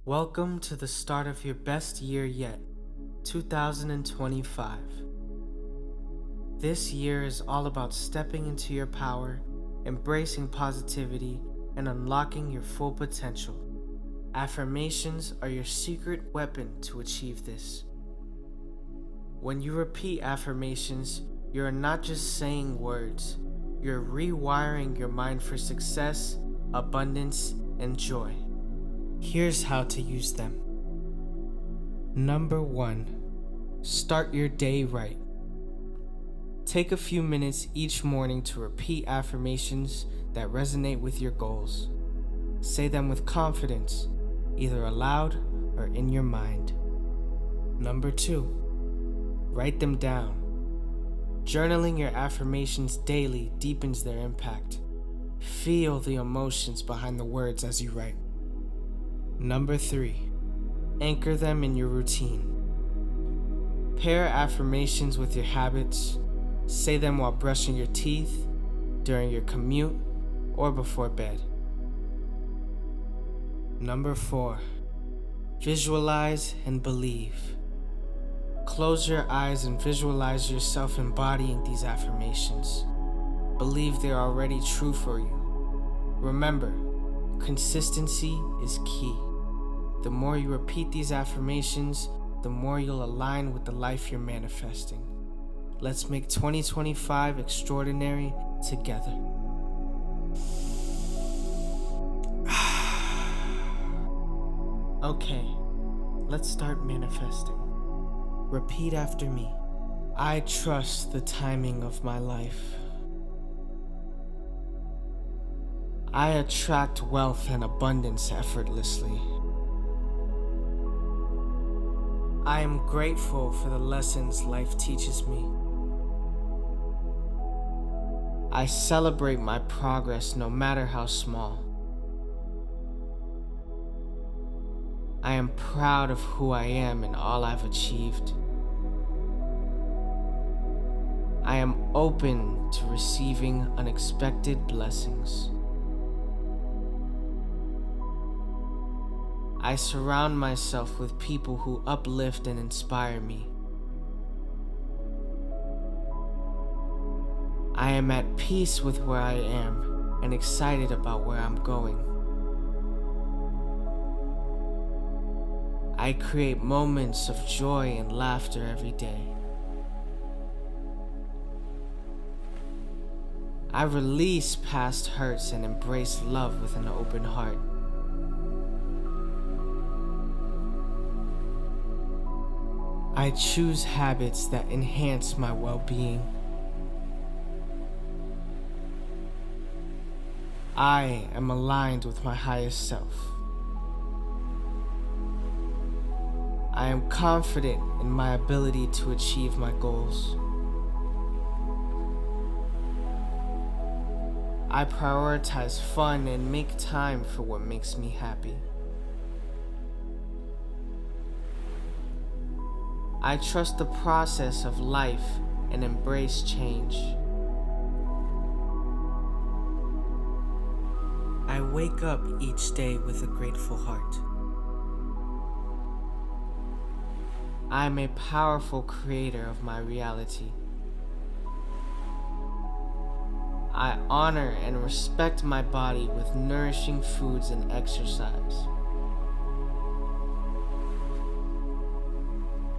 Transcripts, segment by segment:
Welcome to the start of your best year yet, 2025. This year is all about stepping into your power, embracing positivity, and unlocking your full potential. Affirmations are your secret weapon to achieve this. When you repeat affirmations, you're not just saying words, you're rewiring your mind for success, abundance, and joy. Here's how to use them. Number 1. Start your day right. Take a few minutes each morning to repeat affirmations that resonate with your goals. Say them with confidence, either aloud or in your mind. Number 2. Write them down. Journaling your affirmations daily deepens their impact. Feel the emotions behind the words as you write. Number 3. Anchor them in your routine. Pair affirmations with your habits. Say them while brushing your teeth, during your commute, or before bed. Number 4. Visualize and believe. Close your eyes and visualize yourself embodying these affirmations. Believe they are already true for you. Remember, consistency is key. The more you repeat these affirmations, the more you'll align with the life you're manifesting. Let's make 2025 extraordinary together. Okay, let's start manifesting. Repeat after me. I trust the timing of my life. I attract wealth and abundance effortlessly. I am grateful for the lessons life teaches me. I celebrate my progress no matter how small. I am proud of who I am and all I've achieved. I am open to receiving unexpected blessings. I surround myself with people who uplift and inspire me. I am at peace with where I am and excited about where I'm going. I create moments of joy and laughter every day. I release past hurts and embrace love with an open heart. I choose habits that enhance my well-being. I am aligned with my highest self. I am confident in my ability to achieve my goals. I prioritize fun and make time for what makes me happy. I trust the process of life and embrace change. I wake up each day with a grateful heart. I am a powerful creator of my reality. I honor and respect my body with nourishing foods and exercise.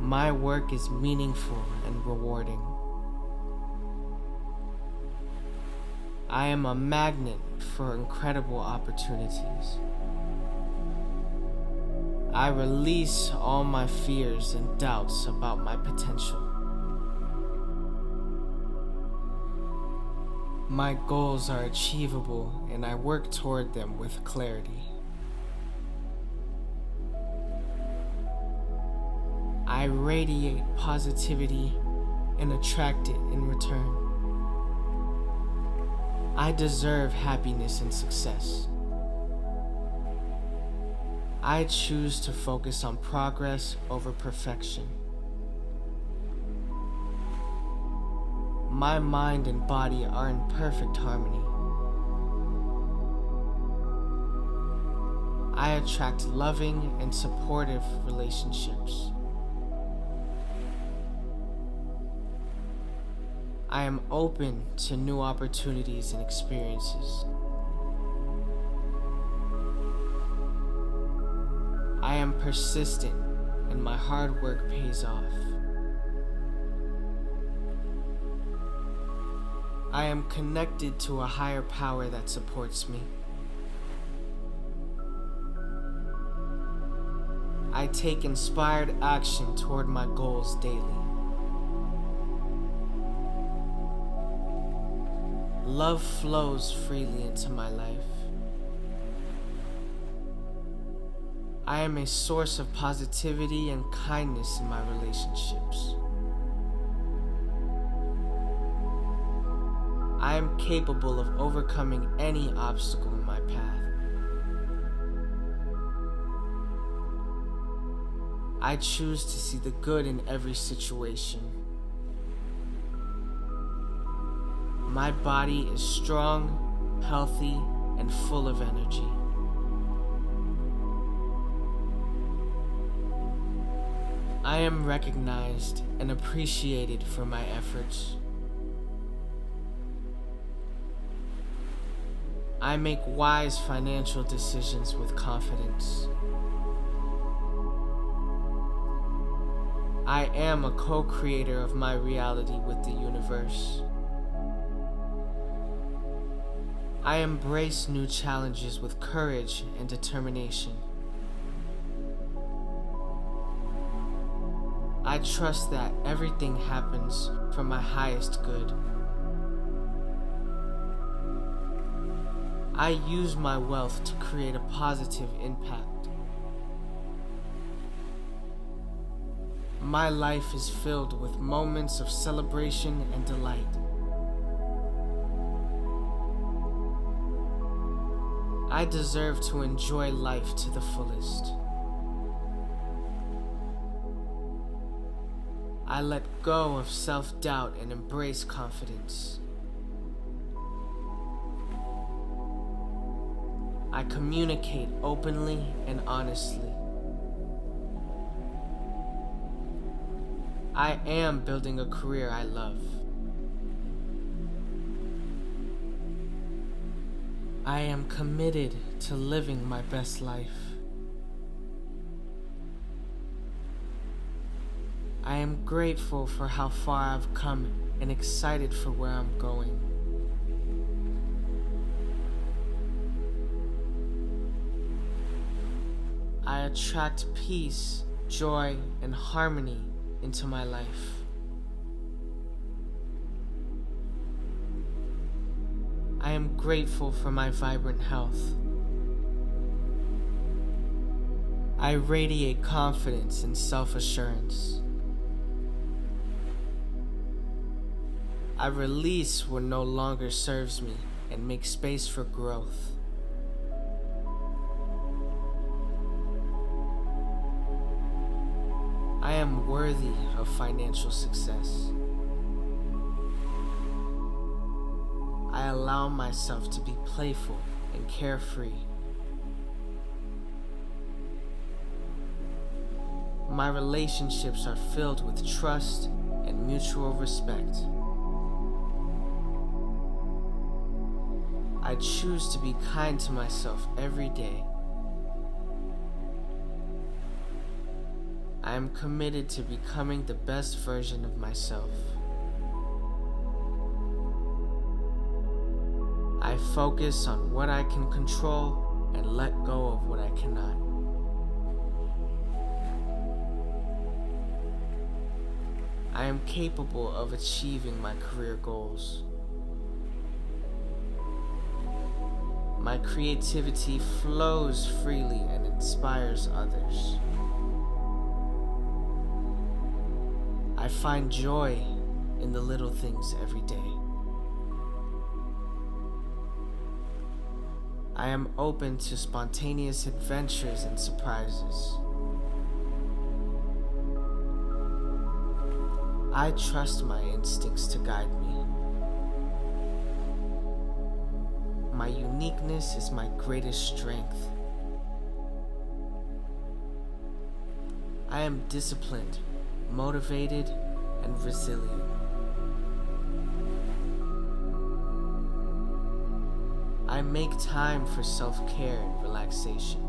My work is meaningful and rewarding. I am a magnet for incredible opportunities. I release all my fears and doubts about my potential. My goals are achievable and I work toward them with clarity. I radiate positivity and attract it in return. I deserve happiness and success. I choose to focus on progress over perfection. My mind and body are in perfect harmony. I attract loving and supportive relationships. I am open to new opportunities and experiences. I am persistent and my hard work pays off. I am connected to a higher power that supports me. I take inspired action toward my goals daily. Love flows freely into my life. I am a source of positivity and kindness in my relationships. I am capable of overcoming any obstacle in my path. I choose to see the good in every situation. My body is strong, healthy, and full of energy. I am recognized and appreciated for my efforts. I make wise financial decisions with confidence. I am a co-creator of my reality with the universe. I embrace new challenges with courage and determination. I trust that everything happens for my highest good. I use my wealth to create a positive impact. My life is filled with moments of celebration and delight. I deserve to enjoy life to the fullest. I let go of self-doubt and embrace confidence. I communicate openly and honestly. I am building a career I love. I am committed to living my best life. I am grateful for how far I've come and excited for where I'm going. I attract peace, joy, and harmony into my life. I am grateful for my vibrant health. I radiate confidence and self-assurance. I release what no longer serves me and make space for growth. I am worthy of financial success. I allow myself to be playful and carefree. My relationships are filled with trust and mutual respect. I choose to be kind to myself every day. I am committed to becoming the best version of myself. I focus on what I can control and let go of what I cannot. I am capable of achieving my career goals. My creativity flows freely and inspires others. I find joy in the little things every day. I am open to spontaneous adventures and surprises. I trust my instincts to guide me. My uniqueness is my greatest strength. I am disciplined, motivated, and resilient. I make time for self-care and relaxation.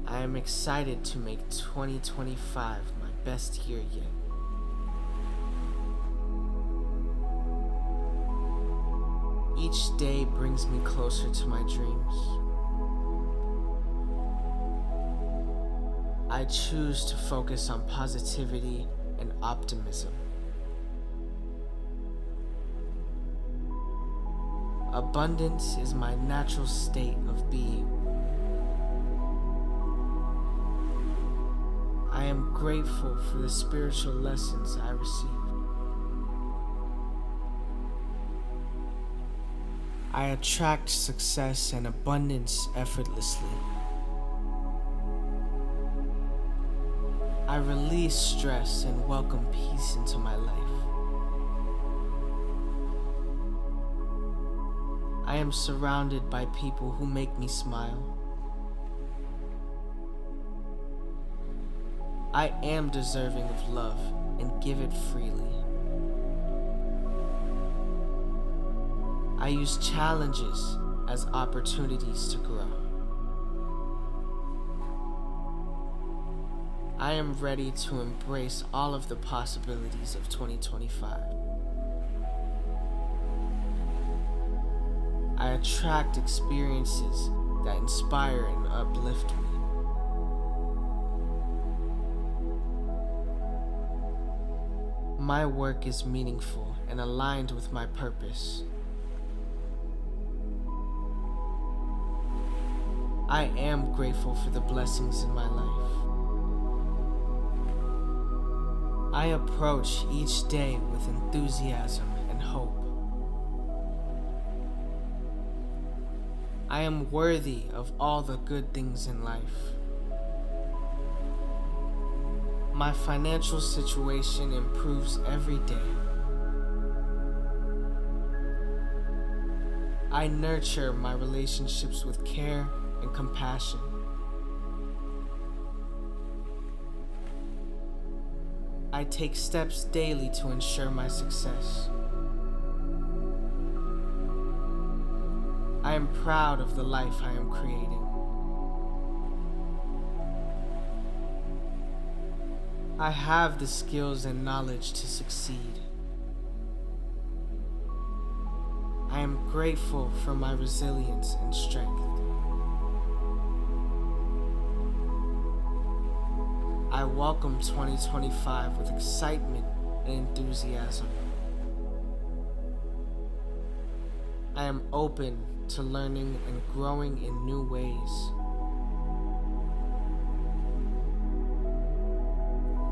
I am excited to make 2025 my best year yet. Each day brings me closer to my dreams. I choose to focus on positivity and optimism. Abundance is my natural state of being. I am grateful for the spiritual lessons I received. I attract success and abundance effortlessly. I release stress and welcome peace into my life. I am surrounded by people who make me smile. I am deserving of love and give it freely. I use challenges as opportunities to grow. I am ready to embrace all of the possibilities of 2025. I attract experiences that inspire and uplift me. My work is meaningful and aligned with my purpose. I am grateful for the blessings in my life. I approach each day with enthusiasm and hope. I am worthy of all the good things in life. My financial situation improves every day. I nurture my relationships with care and compassion. I take steps daily to ensure my success. I am proud of the life I am creating. I have the skills and knowledge to succeed. I am grateful for my resilience and strength. I welcome 2025 with excitement and enthusiasm. I am open to learning and growing in new ways.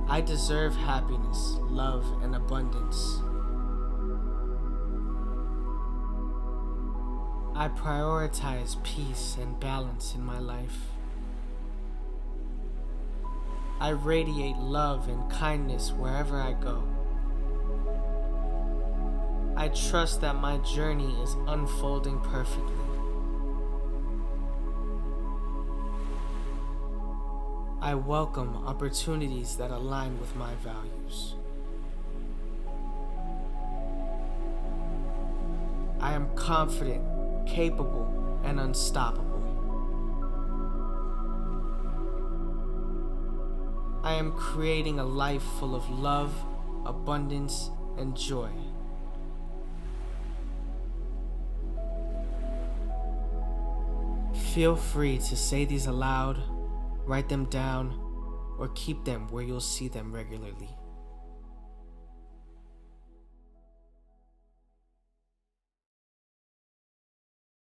I deserve happiness, love, and abundance. I prioritize peace and balance in my life. I radiate love and kindness wherever I go. I trust that my journey is unfolding perfectly. I welcome opportunities that align with my values. I am confident, capable, and unstoppable. I am creating a life full of love, abundance, and joy. Feel free to say these aloud, write them down, or keep them where you'll see them regularly.